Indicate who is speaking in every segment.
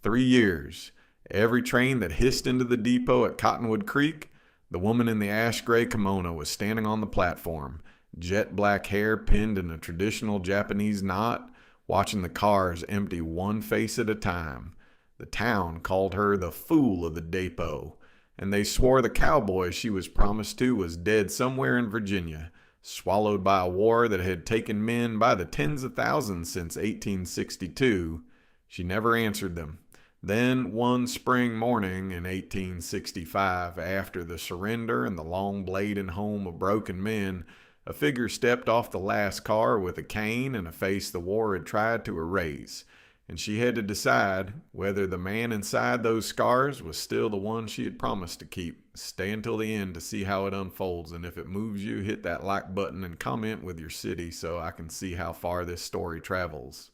Speaker 1: 3 years. Every train that hissed into the depot at Cottonwood Creek, the woman in the ash-gray kimono was standing on the platform, jet black hair pinned in a traditional Japanese knot, watching the cars empty one face at a time. The town called her the fool of the depot, and they swore the cowboy she was promised to was dead somewhere in Virginia, swallowed by a war that had taken men by the tens of thousands since 1862. She never answered them. Then, one spring morning in 1865, after the surrender and the long blade and home of broken men, a figure stepped off the last car with a cane and a face the war had tried to erase, and she had to decide whether the man inside those scars was still the one she had promised to keep. Stay until the end to see how it unfolds, and if it moves you, hit that like button and comment with your city so I can see how far this story travels.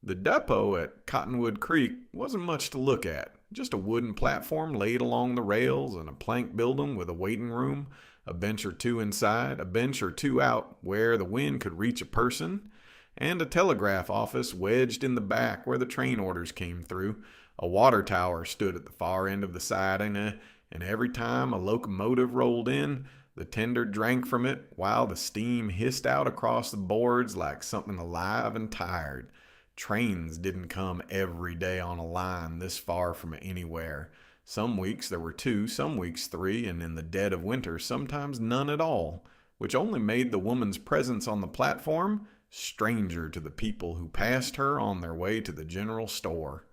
Speaker 1: The depot at Cottonwood Creek wasn't much to look at. Just a wooden platform laid along the rails and a plank building with a waiting room, a bench or two inside, a bench or two out where the wind could reach a person, and a telegraph office wedged in the back where the train orders came through. A water tower stood at the far end of the siding, and every time a locomotive rolled in, the tender drank from it while the steam hissed out across the boards like something alive and tired. Trains didn't come every day on a line this far from anywhere. Some weeks there were 2, some weeks 3, and in the dead of winter sometimes none at all, which only made the woman's presence on the platform stranger to the people who passed her on their way to the general store.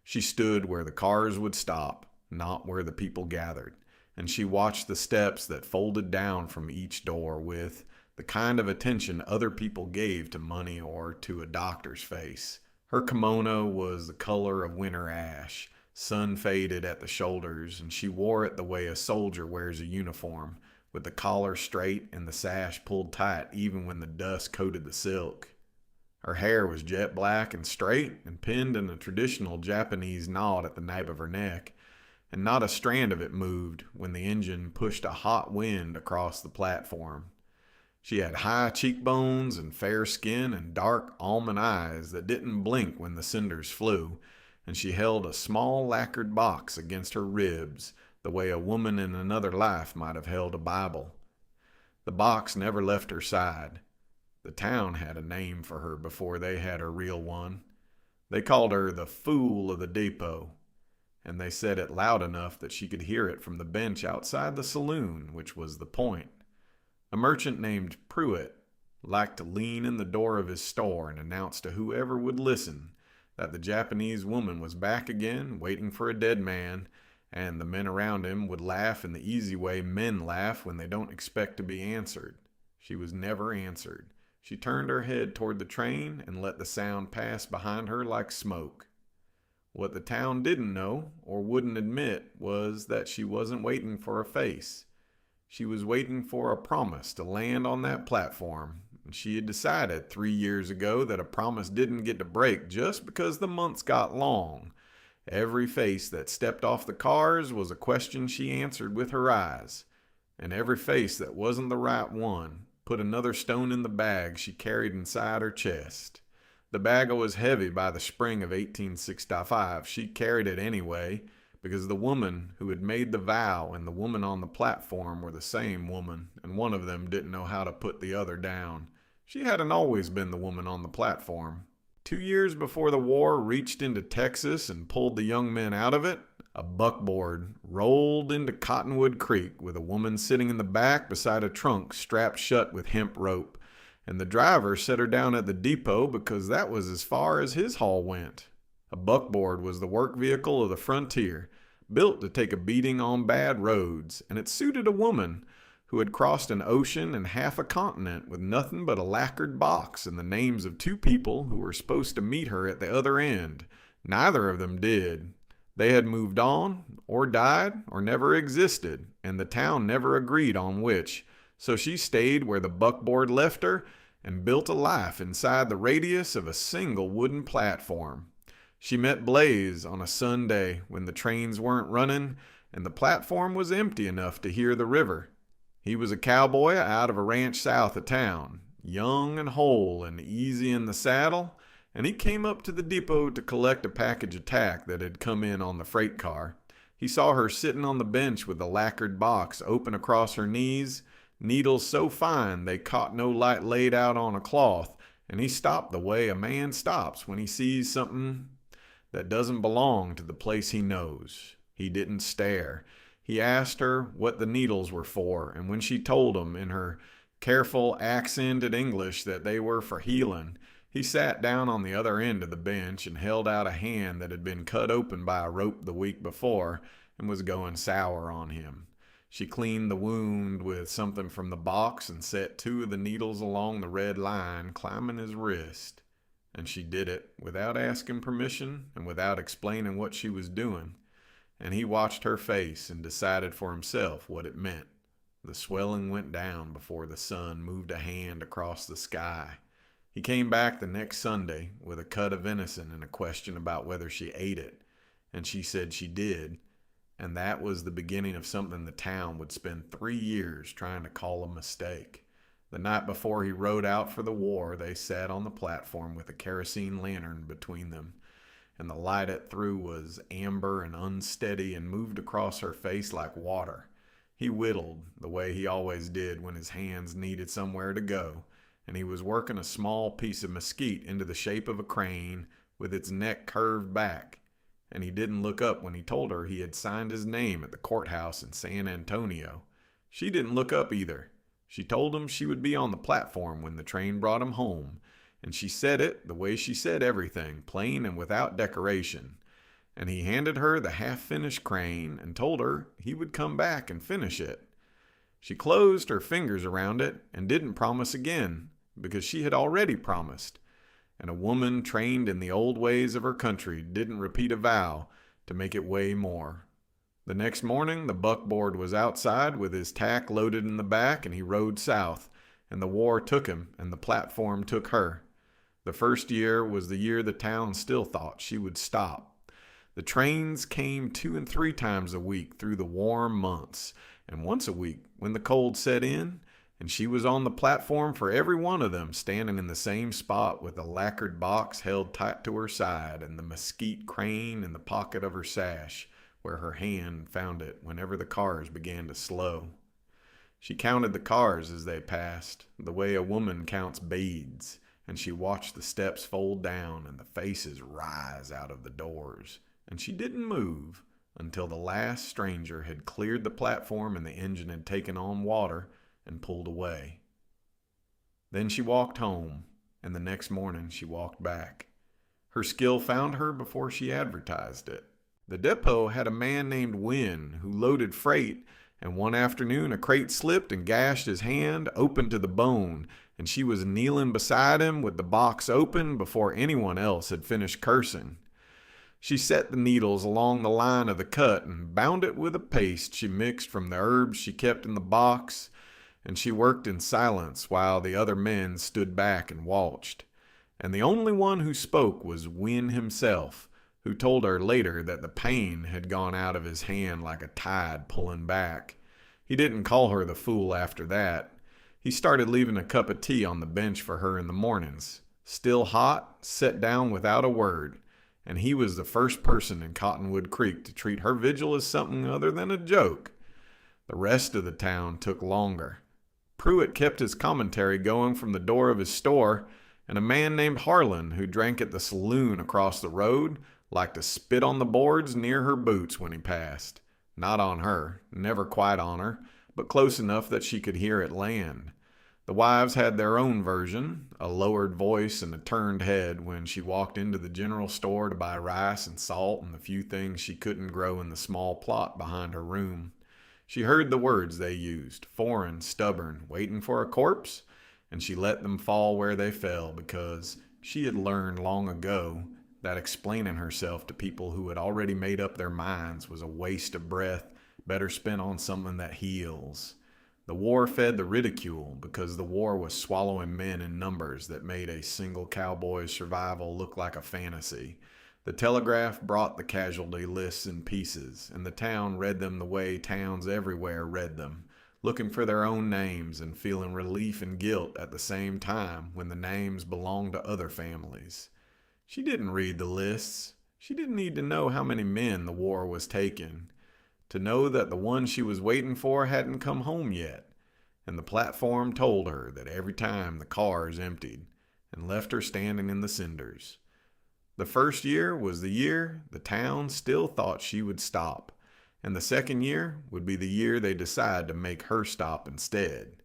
Speaker 1: She stood where the cars would stop, not where the people gathered, and she watched the steps that folded down from each door with the kind of attention other people gave to money or to a doctor's face. Her kimono was the color of winter ash, sun-faded at the shoulders, and she wore it the way a soldier wears a uniform, with the collar straight and the sash pulled tight even when the dust coated the silk. Her hair was jet black and straight and pinned in a traditional Japanese knot at the nape of her neck, and not a strand of it moved when the engine pushed a hot wind across the platform. She had high cheekbones and fair skin and dark almond eyes that didn't blink when the cinders flew, and she held a small lacquered box against her ribs, the way a woman in another life might have held a Bible. The box never left her side. The town had a name for her before they had a real one. They called her the Fool of the Depot, and they said it loud enough that she could hear it from the bench outside the saloon, which was the point. A merchant named Pruitt liked to lean in the door of his store and announce to whoever would listen that the Japanese woman was back again, waiting for a dead man, and the men around him would laugh in the easy way men laugh when they don't expect to be answered. She was never answered. She turned her head toward the train and let the sound pass behind her like smoke. What the town didn't know, or wouldn't admit, was that she wasn't waiting for a face. She was waiting for a promise to land on that platform, and she had decided 3 years ago that a promise didn't get to break just because the months got long. Every face that stepped off the cars was a question she answered with her eyes, and every face that wasn't the right one put another stone in the bag she carried inside her chest. The bag was heavy by the spring of 1865. She carried it anyway, because the woman who had made the vow and the woman on the platform were the same woman, and one of them didn't know how to put the other down. She hadn't always been the woman on the platform. 2 years before the war reached into Texas and pulled the young men out of it, a buckboard rolled into Cottonwood Creek with a woman sitting in the back beside a trunk strapped shut with hemp rope, and the driver set her down at the depot because that was as far as his haul went. A buckboard was the work vehicle of the frontier, built to take a beating on bad roads, and it suited a woman who had crossed an ocean and half a continent with nothing but a lacquered box and the names of 2 people who were supposed to meet her at the other end. Neither of them did. They had moved on, or died, or never existed, and the town never agreed on which, so she stayed where the buckboard left her and built a life inside the radius of a single wooden platform. She met Blaze on a Sunday when the trains weren't running and the platform was empty enough to hear the river. He was a cowboy out of a ranch south of town, young and whole and easy in the saddle, and he came up to the depot to collect a package of tack that had come in on the freight car. He saw her sitting on the bench with the lacquered box open across her knees, needles so fine they caught no light laid out on a cloth, and he stopped the way a man stops when he sees something that doesn't belong to the place he knows. He didn't stare. He asked her what the needles were for, and when she told him in her careful, accented English that they were for healing, he sat down on the other end of the bench and held out a hand that had been cut open by a rope the week before and was going sour on him. She cleaned the wound with something from the box and set 2 of the needles along the red line, climbing his wrist. And she did it without asking permission and without explaining what she was doing. And he watched her face and decided for himself what it meant. The swelling went down before the sun moved a hand across the sky. He came back the next Sunday with a cut of venison and a question about whether she ate it. And she said she did. And that was the beginning of something the town would spend 3 years trying to call a mistake. The night before he rode out for the war, they sat on the platform with a kerosene lantern between them, and the light it threw was amber and unsteady and moved across her face like water. He whittled, the way he always did when his hands needed somewhere to go, and he was working a small piece of mesquite into the shape of a crane with its neck curved back. And he didn't look up when he told her he had signed his name at the courthouse in San Antonio. She didn't look up either. She told him she would be on the platform when the train brought him home, and she said it the way she said everything, plain and without decoration. And he handed her the half-finished crane and told her he would come back and finish it. She closed her fingers around it and didn't promise again, because she had already promised. And a woman trained in the old ways of her country didn't repeat a vow to make it weigh more. The next morning, the buckboard was outside with his tack loaded in the back, and he rode south, and the war took him, and the platform took her. The first year was the year the town still thought she would stop. The trains came 2 and 3 times a week through the warm months, and once a week when the cold set in, and she was on the platform for every one of them, standing in the same spot with the lacquered box held tight to her side and the mesquite crane in the pocket of her sash, where her hand found it whenever the cars began to slow. She counted the cars as they passed, the way a woman counts beads, and she watched the steps fold down and the faces rise out of the doors, and she didn't move until the last stranger had cleared the platform and the engine had taken on water and pulled away. Then she walked home, and the next morning she walked back. Her skill found her before she advertised it. The depot had a man named Wynn who loaded freight, and one afternoon a crate slipped and gashed his hand open to the bone, and she was kneeling beside him with the box open before anyone else had finished cursing. She set the needles along the line of the cut and bound it with a paste she mixed from the herbs she kept in the box, and she worked in silence while the other men stood back and watched. And the only one who spoke was Wynn himself, who told her later that the pain had gone out of his hand like a tide pulling back. He didn't call her the fool after that. He started leaving a cup of tea on the bench for her in the mornings. Still hot, set down without a word. And he was the first person in Cottonwood Creek to treat her vigil as something other than a joke. The rest of the town took longer. Pruitt kept his commentary going from the door of his store, and a man named Harlan, who drank at the saloon across the road, liked to spit on the boards near her boots when he passed. Not on her, never quite on her, but close enough that she could hear it land. The wives had their own version, a lowered voice and a turned head when she walked into the general store to buy rice and salt and the few things she couldn't grow in the small plot behind her room. She heard the words they used, foreign, stubborn, waiting for a corpse, and she let them fall where they fell because she had learned long ago that explaining herself to people who had already made up their minds was a waste of breath better spent on something that heals. The war fed the ridicule because the war was swallowing men in numbers that made a single cowboy's survival look like a fantasy. The telegraph brought the casualty lists in pieces, and the town read them the way towns everywhere read them, looking for their own names and feeling relief and guilt at the same time when the names belonged to other families. She didn't read the lists. She didn't need to know how many men the war was taking, to know that the one she was waiting for hadn't come home yet. And the platform told her that every time the cars emptied and left her standing in the cinders. The first year was the year the town still thought she would stop, and the second year would be the year they decided to make her stop instead.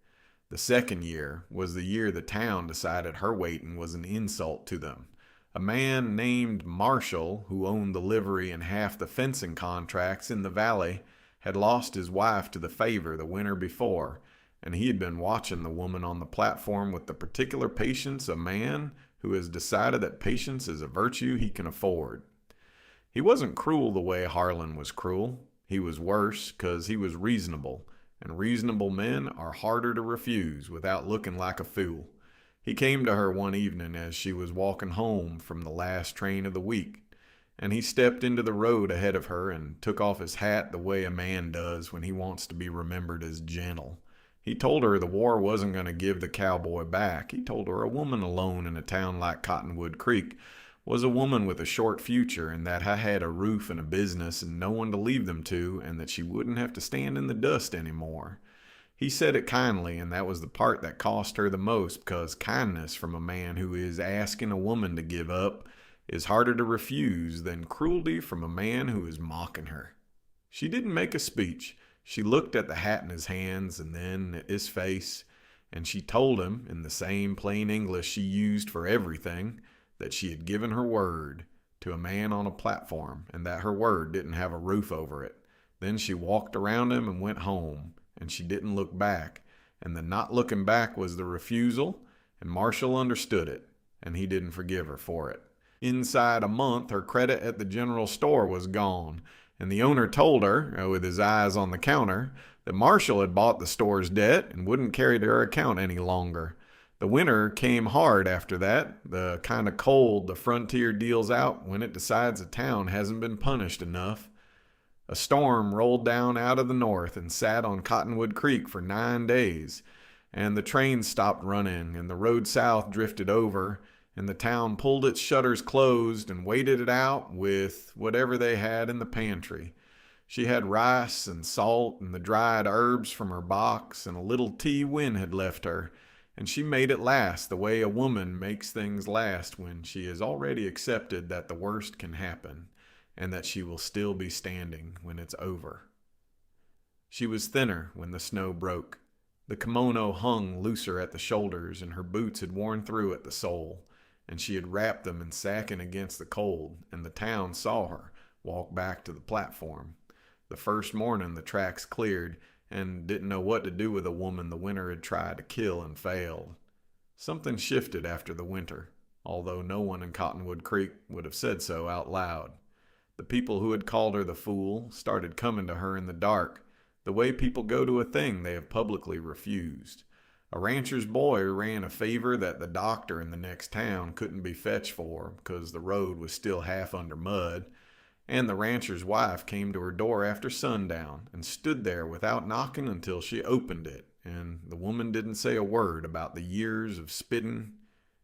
Speaker 1: The second year was the year the town decided her waiting was an insult to them. A man named Marshall, who owned the livery and half the fencing contracts in the valley, had lost his wife to the favor the winter before, and he had been watching the woman on the platform with the particular patience a man who has decided that patience is a virtue he can afford. He wasn't cruel the way Harlan was cruel. He was worse because he was reasonable, and reasonable men are harder to refuse without looking like a fool. He came to her one evening as she was walking home from the last train of the week, and he stepped into the road ahead of her and took off his hat the way a man does when he wants to be remembered as gentle. He told her the war wasn't going to give the cowboy back. He told her a woman alone in a town like Cottonwood Creek was a woman with a short future, and that I had a roof and a business and no one to leave them to, and that she wouldn't have to stand in the dust anymore. He said it kindly, and that was the part that cost her the most, because kindness from a man who is asking a woman to give up is harder to refuse than cruelty from a man who is mocking her. She didn't make a speech. She looked at the hat in his hands and then at his face, and she told him, in the same plain English she used for everything, that she had given her word to a man on a platform, and that her word didn't have a roof over it. Then she walked around him and went home, and she didn't look back, and the not looking back was the refusal, and Marshall understood it, and he didn't forgive her for it. Inside a month, her credit at the general store was gone, and the owner told her, with his eyes on the counter, that Marshall had bought the store's debt and wouldn't carry her account any longer. The winter came hard after that, the kind of cold the frontier deals out when it decides a town hasn't been punished enough. A storm rolled down out of the north and sat on Cottonwood Creek for 9 days, and the trains stopped running, and the road south drifted over, and the town pulled its shutters closed and waited it out with whatever they had in the pantry. She had rice and salt and the dried herbs from her box, and a little tea Win had left her, and she made it last the way a woman makes things last when she has already accepted that the worst can happen, and that she will still be standing when it's over. She was thinner when the snow broke. The kimono hung looser at the shoulders, and her boots had worn through at the sole, and she had wrapped them in sacking against the cold, and the town saw her walk back to the platform. The first morning the tracks cleared, and didn't know what to do with a woman the winter had tried to kill and failed. Something shifted after the winter, although no one in Cottonwood Creek would have said so out loud. The people who had called her the fool started coming to her in the dark, the way people go to a thing they have publicly refused. A rancher's boy ran a fever that the doctor in the next town couldn't be fetched for because the road was still half under mud, and the rancher's wife came to her door after sundown and stood there without knocking until she opened it, and the woman didn't say a word about the years of spitting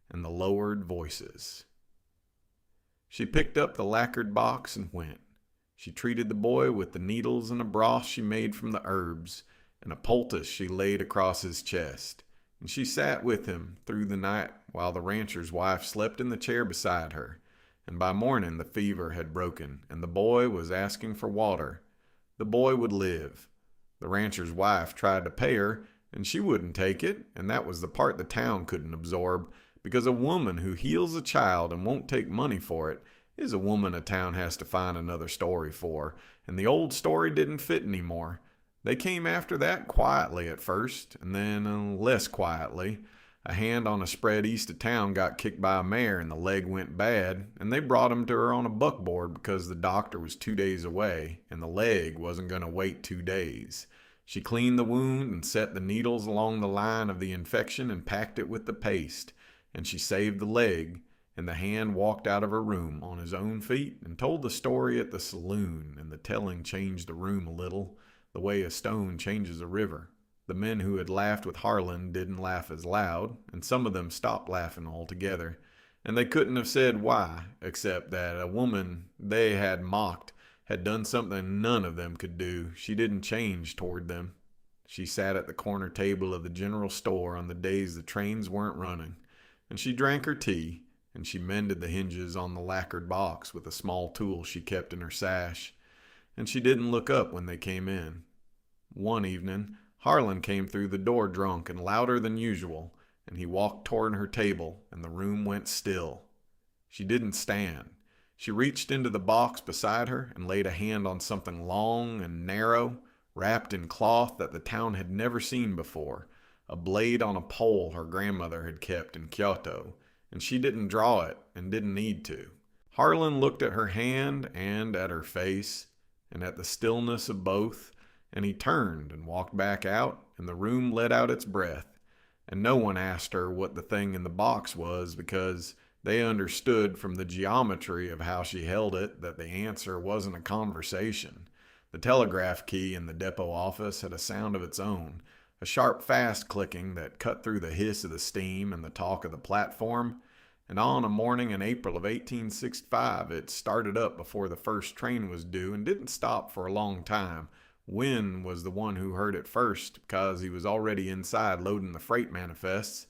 Speaker 1: and the lowered voices. She picked up the lacquered box and went. She treated the boy with the needles and a broth she made from the herbs, and a poultice she laid across his chest, and she sat with him through the night while the rancher's wife slept in the chair beside her, and by morning the fever had broken, and the boy was asking for water. The boy would live. The rancher's wife tried to pay her, and she wouldn't take it, and that was the part the town couldn't absorb, because a woman who heals a child and won't take money for it is a woman a town has to find another story for, and the old story didn't fit anymore. They came after that quietly at first, and then less quietly. A hand on a spread east of town got kicked by a mare and the leg went bad, and they brought him to her on a buckboard because the doctor was 2 days away, and the leg wasn't going to wait 2 days. She cleaned the wound and set the needles along the line of the infection and packed it with the paste, and she saved the leg, and the hand walked out of her room on his own feet and told the story at the saloon, and the telling changed the room a little, the way a stone changes a river. The men who had laughed with Harlan didn't laugh as loud, and some of them stopped laughing altogether, And they couldn't have said why, except that a woman they had mocked had done something none of them could do. She didn't change toward them. She sat at the corner table of the general store on the days the trains weren't running, and she drank her tea, and she mended the hinges on the lacquered box with a small tool she kept in her sash, and she didn't look up when they came in. One evening, Harlan came through the door drunk and louder than usual, and he walked toward her table, and the room went still. She didn't stand. She reached into the box beside her and laid a hand on something long and narrow, wrapped in cloth that the town had never seen before, a blade on a pole her grandmother had kept in Kyoto, and she didn't draw it and didn't need to. Harlan looked at her hand and at her face and at the stillness of both, and he turned and walked back out, and the room let out its breath, and no one asked her what the thing in the box was, because they understood from the geometry of how she held it that the answer wasn't a conversation. The telegraph key in the depot office had a sound of its own, a sharp, fast clicking that cut through the hiss of the steam and the talk of the platform, and on a morning in April of 1865 it started up before the first train was due and didn't stop for a long time. Wynne was the one who heard it first because he was already inside loading the freight manifests,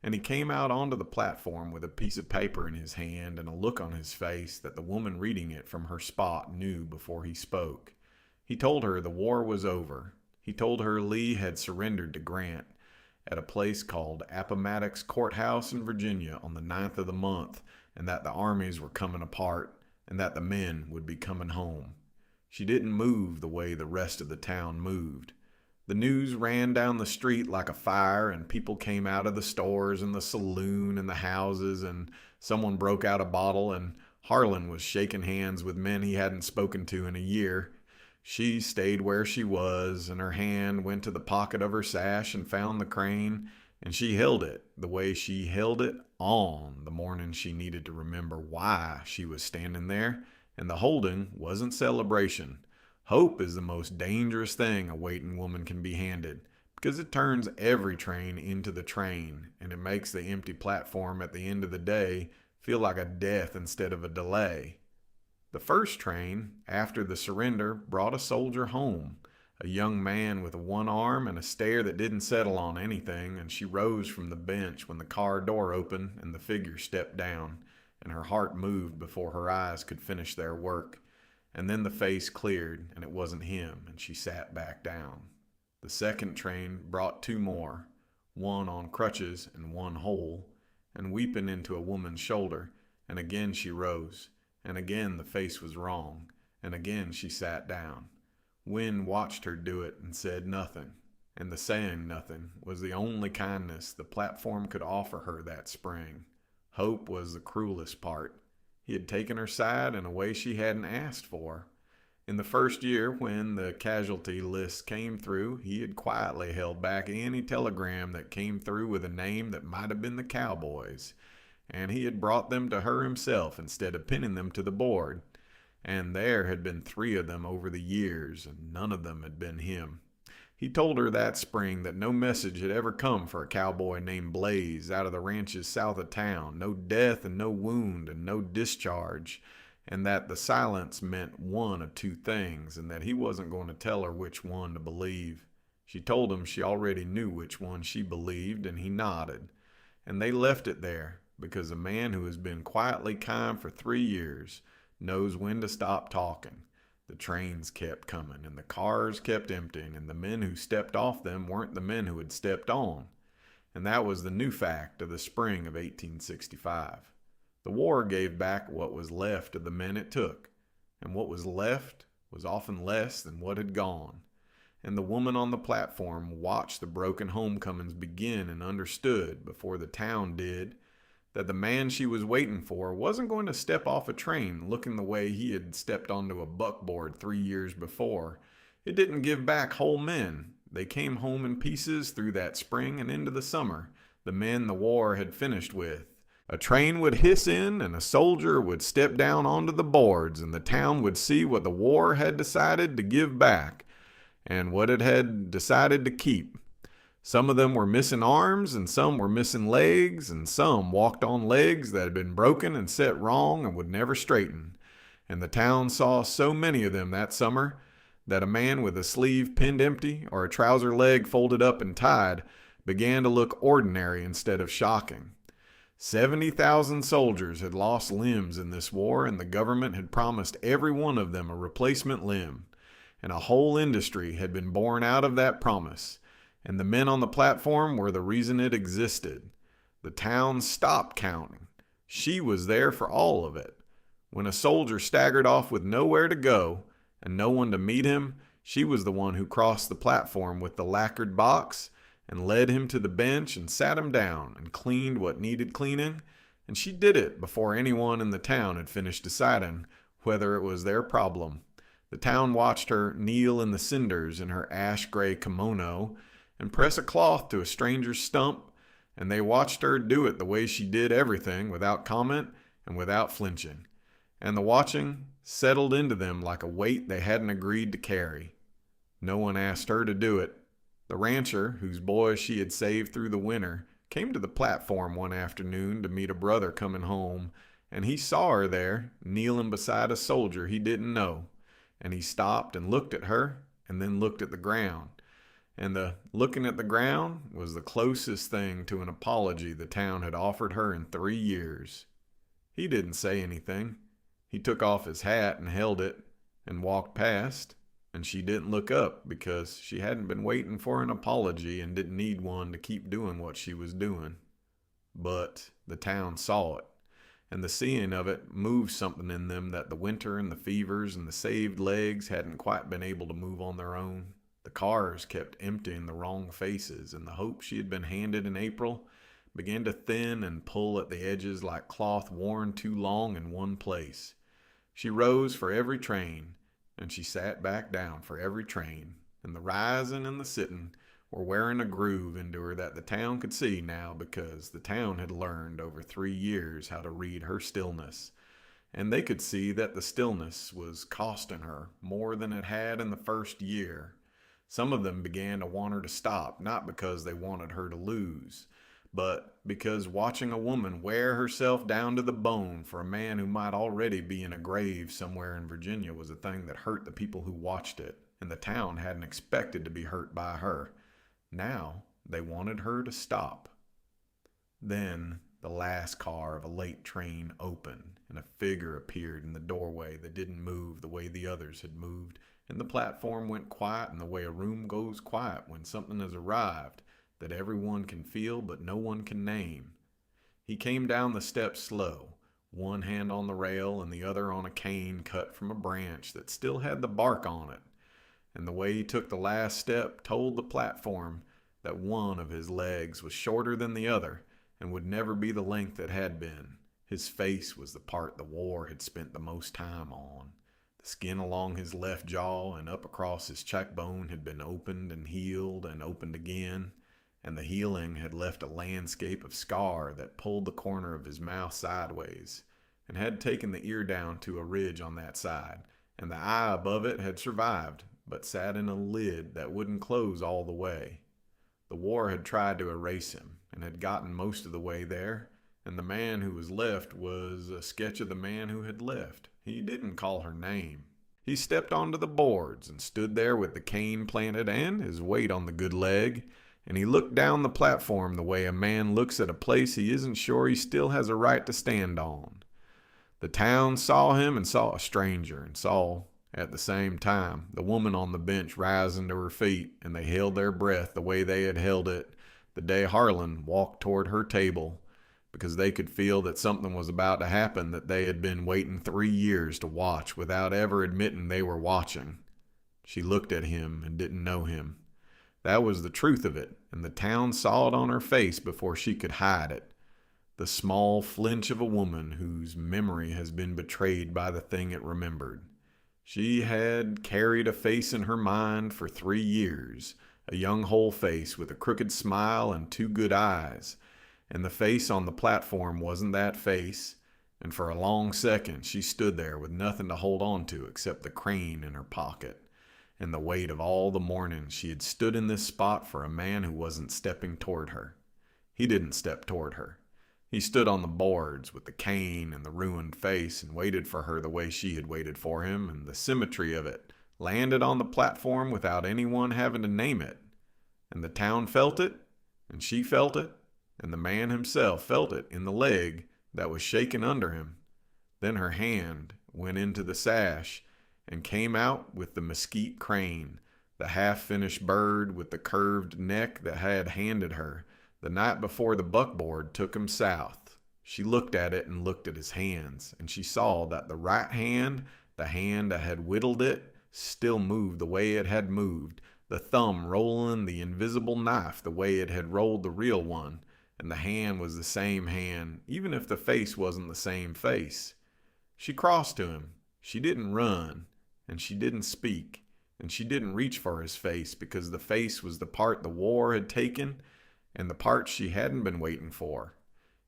Speaker 1: and he came out onto the platform with a piece of paper in his hand and a look on his face that the woman reading it from her spot knew before he spoke. He told her the war was over. He told her Lee had surrendered to Grant at a place called Appomattox Courthouse in Virginia on the 9th of the month, and that the armies were coming apart, and that the men would be coming home. She didn't move the way the rest of the town moved. The news ran down the street like a fire, and people came out of the stores and the saloon and the houses, and someone broke out a bottle, and Harlan was shaking hands with men he hadn't spoken to in a year. She stayed where she was, and her hand went to the pocket of her sash and found the crane, and she held it the way she held it on the morning she needed to remember why she was standing there, and the holding wasn't celebration. Hope is the most dangerous thing a waiting woman can be handed, because it turns every train into the train, and it makes the empty platform at the end of the day feel like a death instead of a delay. The first train, after the surrender, brought a soldier home, a young man with one arm and a stare that didn't settle on anything, and she rose from the bench when the car door opened and the figure stepped down, and her heart moved before her eyes could finish their work. And then the face cleared, and it wasn't him, and she sat back down. The second train brought two more, one on crutches and one whole, and weeping into a woman's shoulder, and again she rose. And again the face was wrong, and again she sat down. Wynne watched her do it and said nothing, and the saying nothing was the only kindness the platform could offer her that spring. Hope was the cruelest part. He had taken her side in a way she hadn't asked for. In the first year, when the casualty list came through, he had quietly held back any telegram that came through with a name that might have been the Cowboys, and he had brought them to her himself instead of pinning them to the board. And there had been 3 of them over the years, and none of them had been him. He told her that spring that no message had ever come for a cowboy named Blaze out of the ranches south of town, no death and no wound and no discharge, and that the silence meant one of 2 things, and that he wasn't going to tell her which one to believe. She told him she already knew which one she believed, and he nodded. And they left it there, because a man who has been quietly kind for 3 years knows when to stop talking. The trains kept coming, and the cars kept emptying, and the men who stepped off them weren't the men who had stepped on. And that was the new fact of the spring of 1865. The war gave back what was left of the men it took, and what was left was often less than what had gone. And the woman on the platform watched the broken homecomings begin and understood, before the town did, that the man she was waiting for wasn't going to step off a train looking the way he had stepped onto a buckboard 3 years before. It didn't give back whole men. They came home in pieces through that spring and into the summer, the men the war had finished with. A train would hiss in, and a soldier would step down onto the boards, and the town would see what the war had decided to give back, and what it had decided to keep. Some of them were missing arms, and some were missing legs, and some walked on legs that had been broken and set wrong and would never straighten. And the town saw so many of them that summer that a man with a sleeve pinned empty or a trouser leg folded up and tied began to look ordinary instead of shocking. 70,000 soldiers had lost limbs in this war, and the government had promised every one of them a replacement limb. And a whole industry had been born out of that promise. And the men on the platform were the reason it existed. The town stopped counting. She was there for all of it. When a soldier staggered off with nowhere to go and no one to meet him, she was the one who crossed the platform with the lacquered box and led him to the bench and sat him down and cleaned what needed cleaning, and she did it before anyone in the town had finished deciding whether it was their problem. The town watched her kneel in the cinders in her ash-gray kimono and press a cloth to a stranger's stump, and they watched her do it the way she did everything, without comment and without flinching. And the watching settled into them like a weight they hadn't agreed to carry. No one asked her to do it. The rancher, whose boy she had saved through the winter, came to the platform one afternoon to meet a brother coming home, and he saw her there, kneeling beside a soldier he didn't know. And he stopped and looked at her, and then looked at the ground. And the looking at the ground was the closest thing to an apology the town had offered her in 3 years. He didn't say anything. He took off his hat and held it and walked past, and she didn't look up because she hadn't been waiting for an apology and didn't need one to keep doing what she was doing. But the town saw it, and the seeing of it moved something in them that the winter and the fevers and the saved legs hadn't quite been able to move on their own. The cars kept emptying the wrong faces, and the hope she had been handed in April began to thin and pull at the edges like cloth worn too long in one place. She rose for every train, and she sat back down for every train, and the rising and the sitting were wearing a groove into her that the town could see now, because the town had learned over 3 years how to read her stillness. And they could see that the stillness was costing her more than it had in the first year. Some of them began to want her to stop, not because they wanted her to lose, but because watching a woman wear herself down to the bone for a man who might already be in a grave somewhere in Virginia was a thing that hurt the people who watched it, and the town hadn't expected to be hurt by her. Now they wanted her to stop. Then the last car of a late train opened, and a figure appeared in the doorway that didn't move the way the others had moved, and the platform went quiet in the way a room goes quiet when something has arrived that everyone can feel but no one can name. He came down the steps slow, one hand on the rail and the other on a cane cut from a branch that still had the bark on it. And the way he took the last step told the platform that one of his legs was shorter than the other and would never be the length it had been. His face was the part the war had spent the most time on. The skin along his left jaw and up across his cheekbone had been opened and healed and opened again, and the healing had left a landscape of scar that pulled the corner of his mouth sideways and had taken the ear down to a ridge on that side, and the eye above it had survived but sat in a lid that wouldn't close all the way. The war had tried to erase him and had gotten most of the way there, and the man who was left was a sketch of the man who had left. He didn't call her name. He stepped onto the boards and stood there with the cane planted and his weight on the good leg, and he looked down the platform the way a man looks at a place he isn't sure he still has a right to stand on. The town saw him and saw a stranger, and saw, at the same time, the woman on the bench rising to her feet, and they held their breath the way they had held it the day Harlan walked toward her table, because they could feel that something was about to happen that they had been waiting 3 years to watch without ever admitting they were watching. She looked at him and didn't know him. That was the truth of it, and the town saw it on her face before she could hide it. The small flinch of a woman whose memory has been betrayed by the thing it remembered. She had carried a face in her mind for 3 years, a young whole face with a crooked smile and 2 good eyes, and the face on the platform wasn't that face, and for a long second she stood there with nothing to hold on to except the crane in her pocket. and the weight of all the morning she had stood in this spot for a man who wasn't stepping toward her. He didn't step toward her. He stood on the boards with the cane and the ruined face and waited for her the way she had waited for him, and the symmetry of it landed on the platform without anyone having to name it. And the town felt it, and she felt it, and the man himself felt it in the leg that was shaking under him. Then her hand went into the sash and came out with the mesquite crane, the half-finished bird with the curved neck that had handed her the night before the buckboard took him south. She looked at it and looked at his hands, and she saw that the right hand, the hand that had whittled it, still moved the way it had moved, the thumb rolling the invisible knife the way it had rolled the real one, and the hand was the same hand, even if the face wasn't the same face. She crossed to him. She didn't run, and she didn't speak, and she didn't reach for his face, because the face was the part the war had taken and the part she hadn't been waiting for.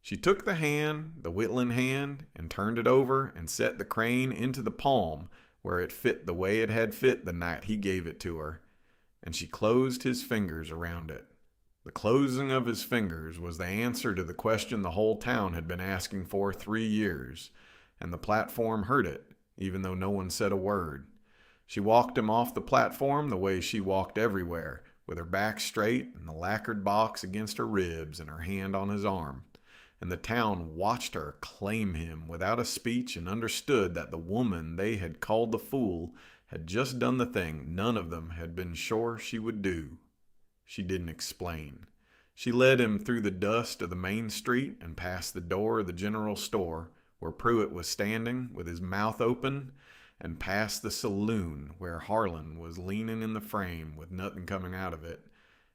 Speaker 1: She took the hand, the whittling hand, and turned it over and set the crane into the palm where it fit the way it had fit the night he gave it to her, and she closed his fingers around it. The closing of his fingers was the answer to the question the whole town had been asking for 3 years, and the platform heard it, even though no one said a word. She walked him off the platform the way she walked everywhere, with her back straight and the lacquered box against her ribs and her hand on his arm. And the town watched her claim him without a speech and understood that the woman they had called the fool had just done the thing none of them had been sure she would do. She didn't explain. She led him through the dust of the main street and past the door of the general store where Pruitt was standing with his mouth open, and past the saloon where Harlan was leaning in the frame with nothing coming out of it,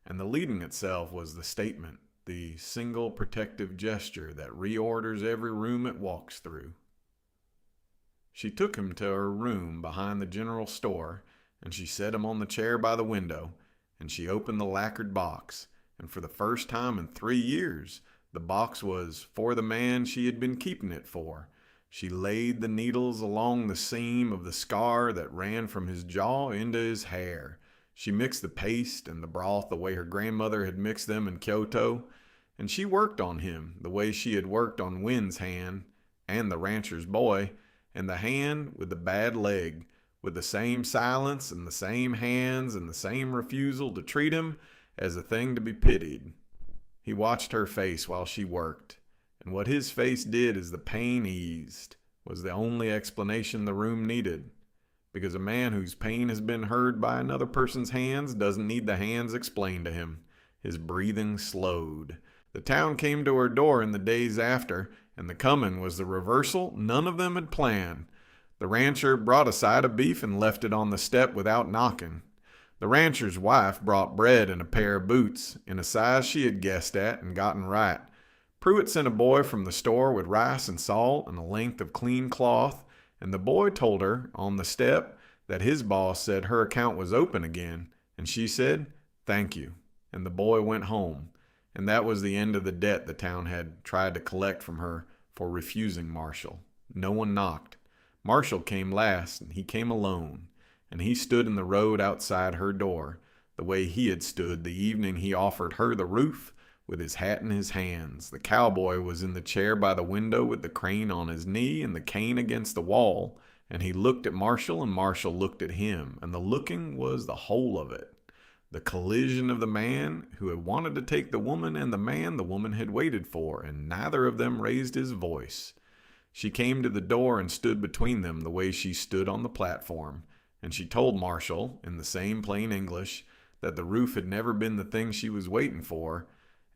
Speaker 1: and the leading itself was the statement, the single protective gesture that reorders every room it walks through. She took him to her room behind the general store, and she set him on the chair by the window, and she opened the lacquered box, and for the first time in 3 years, the box was for the man she had been keeping it for. She laid the needles along the seam of the scar that ran from his jaw into his hair. She mixed the paste and the broth the way her grandmother had mixed them in Kyoto, and she worked on him the way she had worked on Wynn's hand and the rancher's boy, and the hand with the bad leg, with the same silence and the same hands and the same refusal to treat him as a thing to be pitied. He watched her face while she worked, and what his face did as the pain eased was the only explanation the room needed, because a man whose pain has been heard by another person's hands doesn't need the hands explained to him. His breathing slowed. The town came to her door in the days after, and the coming was the reversal none of them had planned. The rancher brought a side of beef and left it on the step without knocking. The rancher's wife brought bread and a pair of boots, in a size she had guessed at and gotten right. Pruitt sent a boy from the store with rice and salt and a length of clean cloth, and the boy told her, on the step, that his boss said her account was open again, and she said, "Thank you," and the boy went home, and that was the end of the debt the town had tried to collect from her for refusing Marshall. No one knocked. Marshall came last, and he came alone, and he stood in the road outside her door, the way he had stood the evening he offered her the roof, with his hat in his hands. The cowboy was in the chair by the window with the crane on his knee and the cane against the wall, and he looked at Marshall and Marshall looked at him, and the looking was the whole of it. The collision of the man who had wanted to take the woman and the man the woman had waited for, and neither of them raised his voice. She came to the door and stood between them the way she stood on the platform, and she told Marshall, in the same plain English, that the roof had never been the thing she was waiting for,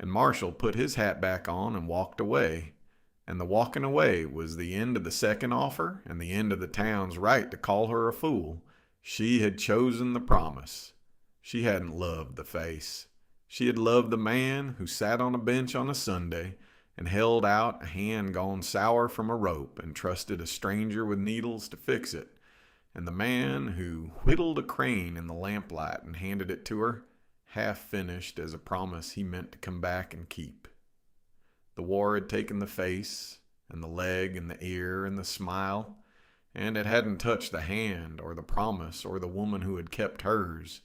Speaker 1: and Marshall put his hat back on and walked away. And the walking away was the end of the second offer and the end of the town's right to call her a fool. She had chosen the promise. She hadn't loved the face. She had loved the man who sat on a bench on a Sunday and held out a hand gone sour from a rope and trusted a stranger with needles to fix it, and the man who whittled a crane in the lamplight and handed it to her, half finished as a promise he meant to come back and keep. The war had taken the face and the leg and the ear and the smile, and it hadn't touched the hand or the promise or the woman who had kept hers.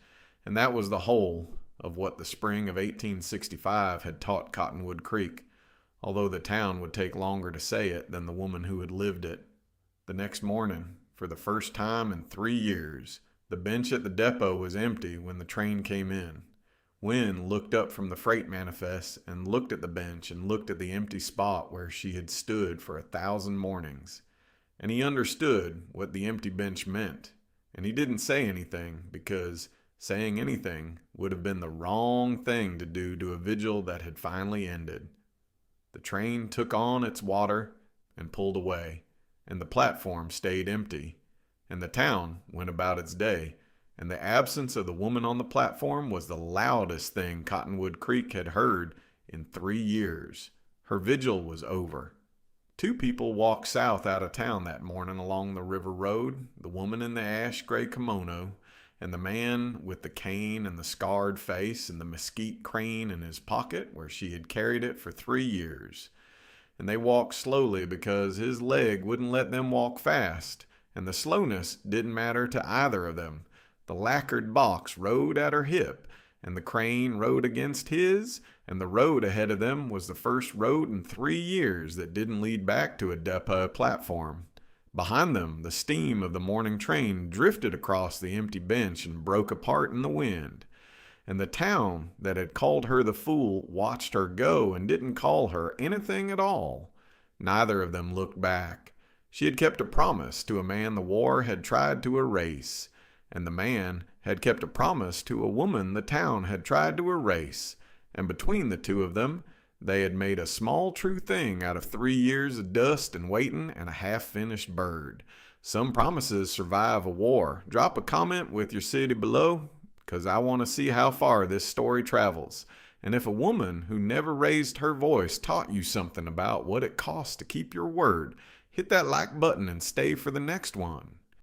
Speaker 1: And that was the whole of what the spring of 1865 had taught Cottonwood Creek, although the town would take longer to say it than the woman who had lived it. The next morning, for the first time in 3 years, the bench at the depot was empty when the train came in. Wynn looked up from the freight manifest and looked at the bench and looked at the empty spot where she had stood for 1,000 mornings. And he understood what the empty bench meant. And he didn't say anything because saying anything would have been the wrong thing to do to a vigil that had finally ended. The train took on its water and pulled away, and the platform stayed empty, and the town went about its day. And the absence of the woman on the platform was the loudest thing Cottonwood Creek had heard in 3 years. Her vigil was over. 2 people walked south out of town that morning along the river road, the woman in the ash-gray kimono, and the man with the cane and the scarred face and the mesquite crane in his pocket where she had carried it for 3 years. And they walked slowly because his leg wouldn't let them walk fast, and the slowness didn't matter to either of them. The lacquered box rode at her hip, and the crane rode against his, and the road ahead of them was the first road in 3 years that didn't lead back to a depot platform. Behind them, the steam of the morning train drifted across the empty bench and broke apart in the wind. And the town that had called her the fool watched her go and didn't call her anything at all. Neither of them looked back. She had kept a promise to a man the war had tried to erase, and the man had kept a promise to a woman the town had tried to erase, and between the 2 of them, they had made a small true thing out of 3 years of dust and waiting and a half-finished bird. Some promises survive a war. Drop a comment with your city below, 'cause I want to see how far this story travels. And if a woman who never raised her voice taught you something about what it costs to keep your word, hit that like button and stay for the next one.